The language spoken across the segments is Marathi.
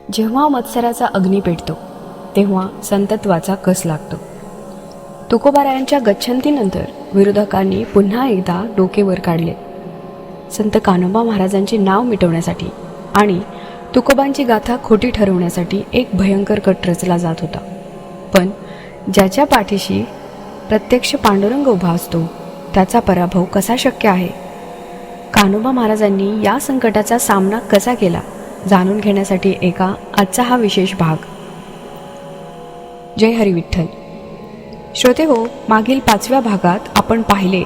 जेव्हा मत्सराचा अग्नी पेटतो तेव्हा संतत्वाचा कस लागतो. तुकोबारायांच्या गच्छंतीनंतर विरोधकांनी पुन्हा एकदा डोके वर काढले. संत कान्होबा महाराजांचे नाव मिटवण्यासाठी आणि तुकोबांची गाथा खोटी ठरवण्यासाठी एक भयंकर कट रचला जात होता. पण ज्याच्या पाठीशी प्रत्यक्ष पांडुरंग उभा असतो त्याचा पराभव कसा शक्य आहे? कान्होबा महाराजांनी या संकटाचा सामना कसा केला जाणून घेण्यासाठी आजचा हा विशेष भाग. जय हरी विठ्ठल. श्रोते हो, मागील 5व्या भागात आपण पाहिले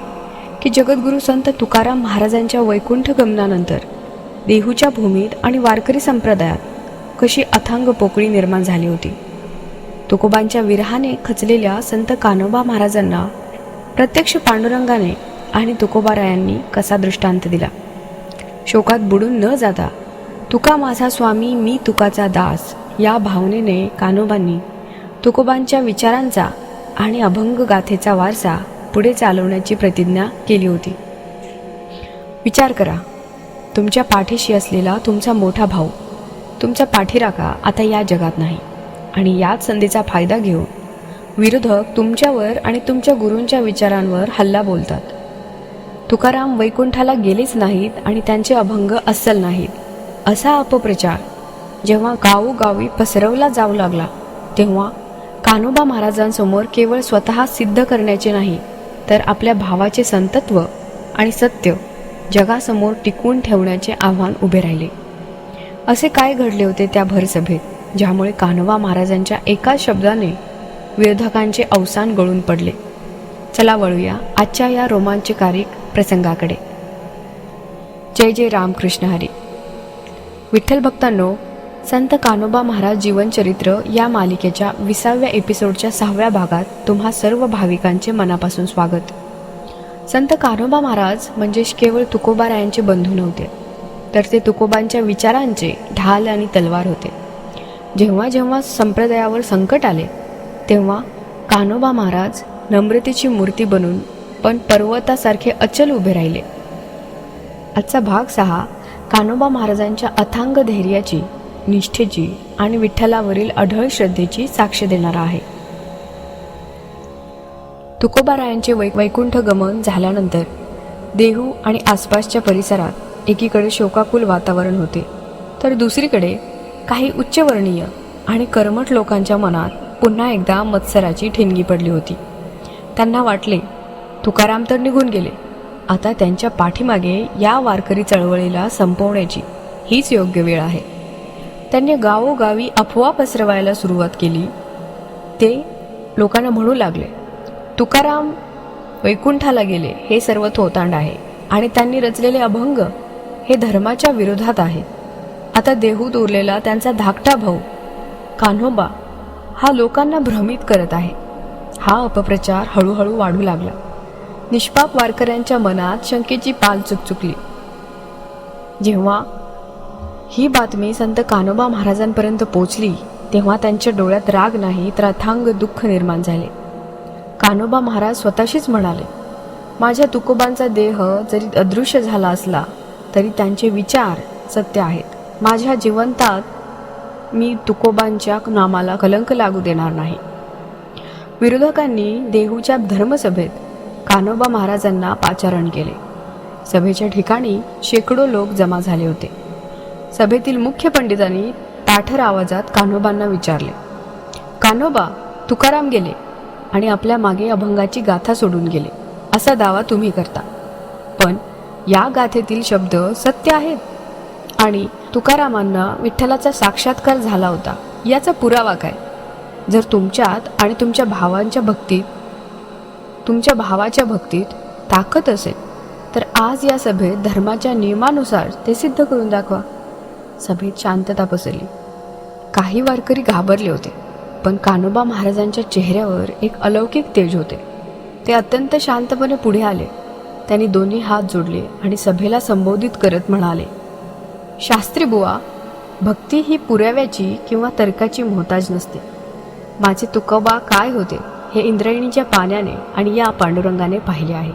की जगद्गुरू संत तुकाराम महाराजांच्या वैकुंठ गमनानंतर देहूच्या भूमीत आणि वारकरी संप्रदायात कशी अथांग पोकळी निर्माण झाली होती. तुकोबांच्या विरहाने खचलेल्या संत कान्होबा महाराजांना प्रत्यक्ष पांडुरंगाने आणि तुकोबारायांनी कसा दृष्टांत दिला. शोकात बुडून न जाता तुका माझा स्वामी मी तुकाचा दास या भावनेने कान्होबांनी तुकोबांच्या विचारांचा आणि अभंग गाथेचा वारसा पुढे चालवण्याची प्रतिज्ञा केली होती. विचार करा, तुमच्या पाठीशी असलेला तुमचा मोठा भाऊ तुमचा पाठीराखा आता या जगात नाही आणि याच संधीचा फायदा घेऊन विरोधक तुमच्यावर आणि तुमच्या गुरूंच्या विचारांवर हल्ला बोलतात. तुकाराम वैकुंठाला गेलेच नाहीत आणि त्यांचे अभंग अस्सल नाहीत असा अपप्रचार जेव्हा गावोगावी पसरवला जाऊ लागला तेव्हा कान्होबा महाराजांसमोर केवळ स्वतः सिद्ध करण्याचे नाही तर आपल्या भावाचे संतत्व आणि सत्य जगासमोर टिकवून ठेवण्याचे आव्हान उभे राहिले. असे काय घडले होते त्या भरसभेत ज्यामुळे कान्होबा महाराजांच्या एकाच शब्दाने विरोधकांचे अवसान गळून पडले? चला वळूया आजच्या या रोमांचकारी प्रसंगाकडे. जय जय रामकृष्ण हरी. विठ्ठल भक्तांनो, संत कान्होबा महाराज जीवनचरित्र या मालिकेच्या 20व्या एपिसोडच्या 6व्या भागात तुम्हा सर्व भाविकांचे मनापासून स्वागत. संत कान्होबा महाराज म्हणजे केवळ तुकोबारायांचे बंधू नव्हते, तर ते तुकोबांच्या विचारांचे ढाल आणि तलवार होते. जेव्हा जेव्हा संप्रदायावर संकट आले तेव्हा कान्होबा महाराज नम्रतेची मूर्ती बनून पण पर्वतासारखे अचल उभे राहिले. आजचा भाग 6 कान्होबा महाराजांच्या अथांग धैर्याची, निष्ठेची आणि विठ्ठलावरील अढळ श्रद्धेची साक्ष देणारा आहे. तुकोबारायांचे वैकुंठ गमन झाल्यानंतर देहू आणि आसपासच्या परिसरात एकीकडे शोकाकुल वातावरण होते, तर दुसरीकडे काही उच्चवर्णीय आणि कर्मठ लोकांच्या मनात पुन्हा एकदा मत्सराची ठिणगी पडली होती. त्यांना वाटले, तुकाराम तर निघून गेले, आता त्यांच्या पाठीमागे या वारकरी चळवळीला संपवण्याची हीच योग्य वेळ आहे. त्यांनी गावोगावी अफवा पसरवायला सुरुवात केली. ते लोकांना म्हणू लागले, तुकाराम वैकुंठाला गेले हे सर्व थोतांड आहे आणि त्यांनी रचलेले अभंग हे धर्माच्या विरोधात आहेत. आता देहूत उरलेला त्यांचा धाकटा भाऊ कान्होबा हा लोकांना भ्रमित करत आहे. हा अपप्रचार हळूहळू वाढू लागला. निष्पाप वारकऱ्यांच्या मनात शंकेची पाल चुकचुकली. जेव्हा ही बातमी संत कान्होबा महाराजांपर्यंत पोचली तेव्हा त्यांच्या डोळ्यात राग नाही तर अथांग दुःख निर्माण झाले. कान्होबा महाराज स्वतःशीच म्हणाले, माझ्या तुकोबांचा देह जरी अदृश्य झाला असला तरी त्यांचे विचार सत्य आहेत. माझ्या जिवंतात मी तुकोबांच्या नामाला कलंक लागू देणार नाही. विरोधकांनी देहूच्या धर्मसभेत कान्होबा महाराजांना पाचारण केले. सभेच्या ठिकाणी शेकडो लोक जमा झाले होते. सभेतील मुख्य पंडितांनी ताठर आवाजात कान्होबांना विचारले, कान्होबा, तुकाराम गेले आणि आपल्या मागे अभंगाची गाथा सोडून गेले असा दावा तुम्ही करता, पण या गाथेतील शब्द सत्य आहेत आणि तुकारामांना विठ्ठलाचा साक्षात्कार झाला होता याचा पुरावा काय? जर तुमच्यात आणि तुमच्या भावाच्या भक्तीत ताकद असेल तर आज या सभेत धर्माच्या नियमानुसार ते सिद्ध करून दाखवा. सभेत शांतता पसरली. काही वारकरी घाबरले होते, पण कान्होबा महाराजांच्या चेहऱ्यावर एक अलौकिक तेज होते. ते अत्यंत शांतपणे पुढे आले. त्यांनी दोन्ही हात जोडले आणि सभेला संबोधित करत म्हणाले, शास्त्री बुवा, भक्ती ही पुराव्याची किंवा तर्काची मोहताज नसते. माझे तुकोबा काय होते हे इंद्रायणीच्या पाण्याने आणि या पांडुरंगाने पाहिले आहे.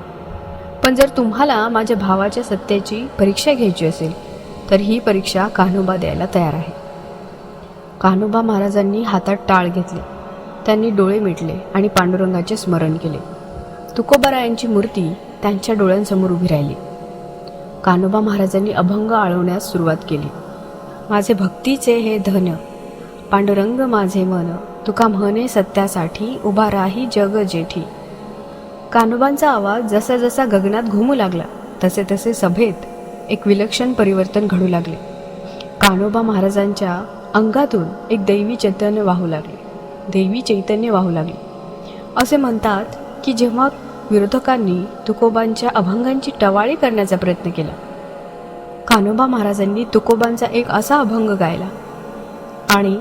पण जर तुम्हाला माझ्या भावाच्या सत्याची परीक्षा घ्यायची असेल तर ही परीक्षा कान्होबा द्यायला तयार आहे. कान्होबा महाराजांनी हातात टाळ घेतले. त्यांनी डोळे मिटले आणि पांडुरंगाचे स्मरण केले. तुकोबारायांची मूर्ती त्यांच्या डोळ्यांसमोर उभी राहिली. कान्होबा महाराजांनी अभंग आळवण्यास सुरुवात केली. माझे भक्तीचे हे धन, पांडुरंग माझे मन, तुका म्हणे सत्यासाठी, उभा राही जग जेठी. कान्होबांचा आवाज जसा जसा गगनात घुमू लागला तसे तसे सभेत एक विलक्षण परिवर्तन घडू लागले. कान्होबा महाराजांच्या अंगातून एक दैवी चैतन्य वाहू लागले. असे म्हणतात की जेव्हा विरोधकांनी तुकोबांच्या अभंगांची टवाळी करण्याचा प्रयत्न केला, कान्होबा महाराजांनी तुकोबांचा एक असा अभंग गायला आणि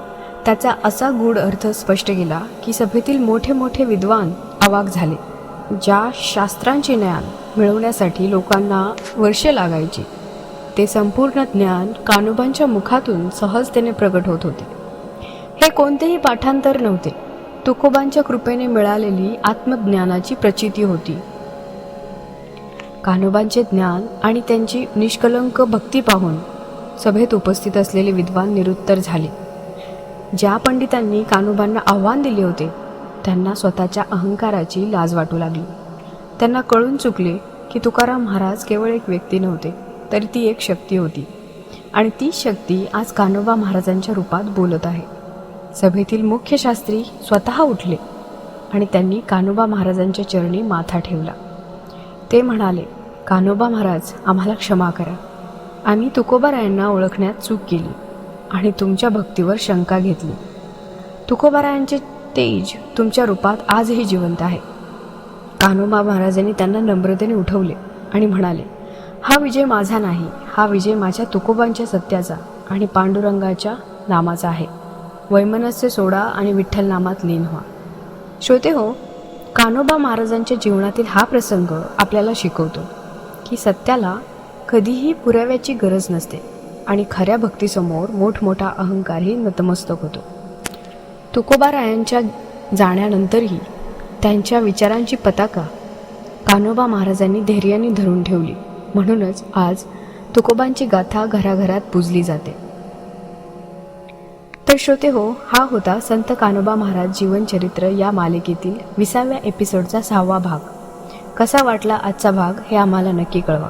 त्याचा असा गूढ अर्थ स्पष्ट केला की सभेतील मोठे मोठे विद्वान अवाक झाले. ज्या शास्त्रांचे ज्ञान मिळवण्यासाठी लोकांना वर्षे लागायची, ते संपूर्ण ज्ञान कान्होबांच्या मुखातून सहजतेने प्रगट होत होते. हे कोणतेही पाठांतर नव्हते, तुकोबांच्या कृपेने मिळालेली आत्मज्ञानाची प्रचिती होती. कान्होबांचे ज्ञान आणि त्यांची निष्कलंक भक्ती पाहून सभेत उपस्थित असलेले विद्वान निरुत्तर झाले. ज्या पंडितांनी कान्होबांना आव्हान दिले होते त्यांना स्वतःच्या अहंकाराची लाज वाटू लागली. त्यांना कळून चुकले की तुकाराम महाराज केवळ एक व्यक्ती नव्हते, तर ती एक शक्ती होती आणि ती शक्ती आज कान्होबा महाराजांच्या रूपात बोलत आहे. सभेतील मुख्य शास्त्री स्वतः उठले आणि त्यांनी कान्होबा महाराजांच्या चरणी माथा ठेवला. ते म्हणाले, कान्होबा महाराज, आम्हाला क्षमा करा. आम्ही तुकोबारायांना ओळखण्यात चूक केली आणि तुमच्या भक्तीवर शंका घेतली. तुकोबारायांचे तेज तुमच्या रूपात आजही जिवंत आहे. कान्होबा महाराजांनी त्यांना नम्रतेने उठवले आणि म्हणाले, हा विजय माझा नाही, हा विजय माझ्या तुकोबांच्या सत्याचा आणि पांडुरंगाच्या नामाचा आहे. वैमनस्य सोडा आणि विठ्ठल नामात लीन व्हा. श्रोते हो, कान्होबा महाराजांच्या जीवनातील हा प्रसंग आपल्याला शिकवतो की सत्याला कधीही पुराव्याची गरज नसते आणि खऱ्या भक्तीसमोर मोठमोठा अहंकारही नतमस्तक होतो. तुकोबारायांच्या जाण्यानंतरही त्यांच्या विचारांची पताका कान्होबा महाराजांनी धैर्याने धरून ठेवली. म्हणूनच आज तुकोबांची गाथा घराघरात पूजली जाते. तर श्रोते हो, हा होता संत कान्होबा महाराज जीवनचरित्र या मालिकेतील 20व्या एपिसोडचा 6वा भाग. कसा वाटला आजचा भाग हे आम्हाला नक्की कळवा.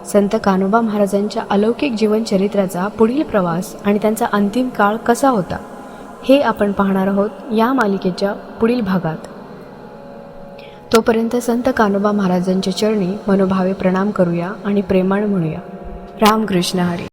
संत कान्होबा महाराजांच्या अलौकिक जीवनचरित्राचा पुढील प्रवास आणि त्यांचा अंतिम काळ कसा होता हे आपण पाहणार आहोत या मालिकेच्या पुढील भागात. तोपर्यंत संत कान्होबा महाराजांच्या चरणी मनोभावे प्रणाम करूया आणि प्रेमाने म्हणूया, रामकृष्ण हरी.